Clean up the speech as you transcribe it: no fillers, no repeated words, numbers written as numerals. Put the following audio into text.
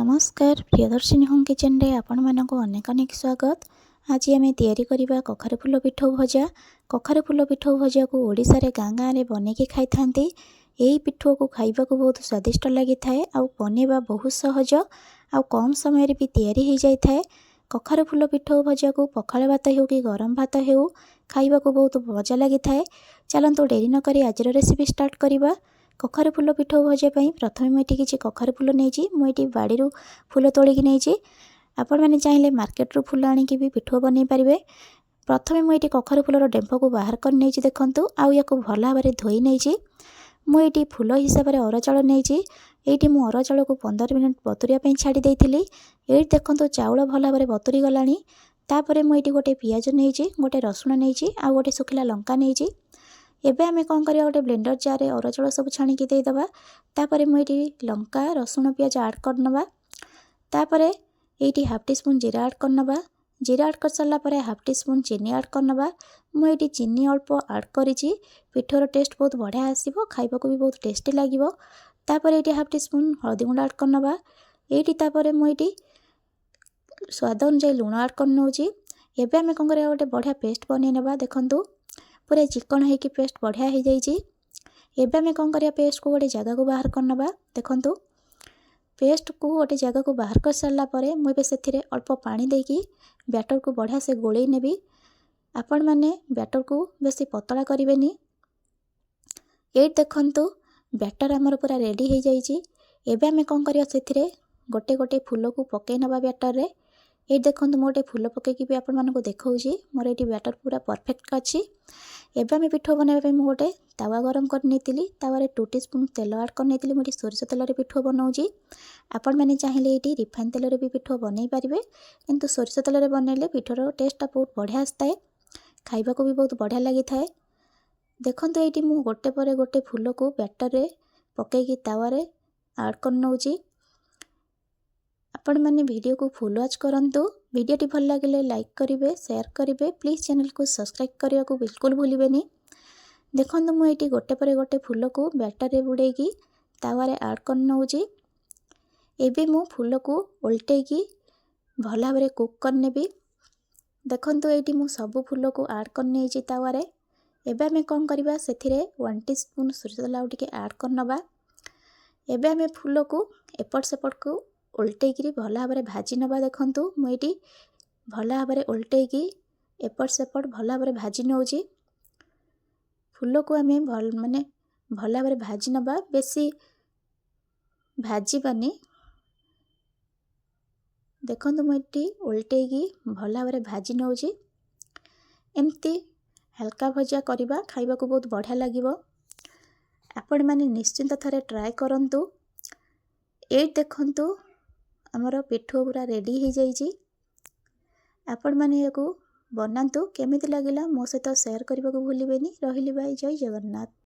नमस्कार Priyadarshini home kitchen रे आपण मानक अनेक अनेक स्वागत। आज आम तैयारी करबा कखारू फुल पिठौ भजा। कखारू फुल पिठौ भजा को ओडिसा रे गाँ गाँ रे बनेकी खाई थांती। एही पिठौ को खाइबा को बहुत स्वादिष्ट लगी थाए आ बनेबा बहुत सहज आ कम समय रे भी तैयारी हो जाई थाए। कखारू फुल पिठौ भजा को पखाल भात हेउ कि गरम भात हेउ खाइबा को बहुत मजा लगी थाए। चलंतु डेरी न करी आज रेसिपी स्टार्ट करबा। कखारू फुल पिठौ भजा पई प्रथमे मुझे किसी कखारू फुल नहीं मुझे बाड़ी फुल तोलिकी नहीं। आपण मैंने चाहिए मार्केट रू फुल आनिकी भी पिठौ बनै पारिबे। प्रथमे मुझे कखारू फुलर डेम्फ को बाहर कर नहीं देखंतु आउ याको भल भाव धोई नहीं। मुझे फुल हिसाब से अरुआ चाउल नहीं। ये मु अरुआ चाउल को 15 मिनट बतुरिया छाड़ी देइथिली। ये देखंतु चाउल भल भाव बतुरी गलानी। तापरे मुझे गोटे पियाज नहीं, गोटे रसुण नहीं आ गोटे सुखिला लंका नहीं। एबे आमे कौन करिया गोटे ब्लेंडर जार रे अरुआ चाउल सब छाणिकी देदेबा। तापरे मुझे लंका रसुण पियाज ऐड करनबा। तापरे ये हाफ टी स्पून जीरा ऐड करनबा। जीरा ऐड कर सारा पर हाफ टी स्पून चीनी ऐड करनबा। मुझे चीनी अल्प ऐड करिछि। पिठोर टेस्ट बहुत बढ़िया आसीबो, खाइबा को भी बहुत टेस्टी लागिबो। तापरे ये हाफ टी स्पून हळदी गुंड ऐड करनबा। ये तापरे मुझे स्वाद अनुसार लुण ऐड करनौछि। एबे आमे कौन करिया गोटे बढ़िया पेस्ट बनै नेबा। देखंतु पूरा चिकन है कि पेस्ट बढ़िया हो जाइए। एबे आमे कौन करिया पेस्ट को गोटे जगह को बाहर करनबा। देखंतु पेस्ट को गोटे जगह को बाहर कर सारा पर मुझे से अल्प पानी देकी बैटर को बढ़िया से गोलई नेबी। आपण माने बैटर को बेसी पतला करिवेनी। ये देखंतु बैटर आमर पूरा रेडी हो जाइए। एबे आमे कौन करिया से गोटे गोटे फूल को पकई नबा बैटर रे। ये देखंतु मोटे फूल पकईकी भी आपण मानको देखौछि। मोर एटी बैटर पूरा परफेक्ट अछि। एबे आमे पिठौ बनाबे मु गोटे तावा गरम कर नेतिली। तावारे 2 टीस्पून तेल ऐड कर नेतिली। मुझे सोरिष तेल रे पिठौ बनाउछि। आपण माने चाहिए एटी रिफाइन तेल रे भी पिठौ बनै पारिबे, किंतु सोरिष तेल रे बनैले पिठोर टेस्टटा बहुत बढ़िया आस्ताए, खाइबा को भी बहुत बढ़िया लागि थाए। देखंतु एटी मु गोटे परे गोटे फूल को बैटर रे पकईकी तावारे ऐड कर नउछि। आपण मैंने वीडियो को फुल वॉच करंतु। वीडियोटी भल लगे लाइक करेंगे, शेयर करेंगे, प्लीज चैनल को सब्सक्राइब करने को बिल्कुल भूलिबेनी। देखंतु मु एटी गोटे परे गोटे फूल को बैटर रे बुड़ेकी तावारे ऐड कर नउछि। एबे मु फूल को उल्टेकी भल भाव कुक करनेबी। देखंतु एटी मु सब फूल को ऐड कर नेछि तावारे। एबे आमे कोन करबा सेथिरे 1 टीस्पून सोरिष तेल आउ टिके ऐड करनबा। एबे आमे फूल को एपट सेपट को उल्टेकी भल भाव भाजी नबा। देखंतु मुझे भल भाव उल्टेकी एपट सेपट भल भाव भाजी नौछि। फूल को आमे भल माने भल भाव भाजी नबा, बेसी भाजी बानी। देखंतु मुझे उल्टेकी भल भाव भाजी नौछि। एमती हल्का भजा करबा, खाइबा को बहुत बढ़िया लागिबो। आपण माने निश्चिंत थरे ट्राए करंतु। ए देखंतु आमर पिठौ पूरा रेडी हो जाइए। आपण माने याको बनांतु। केमिति लागिला मो सहित शेयर करने को भूलिबेनी। रहिली बाय, जय जगन्नाथ।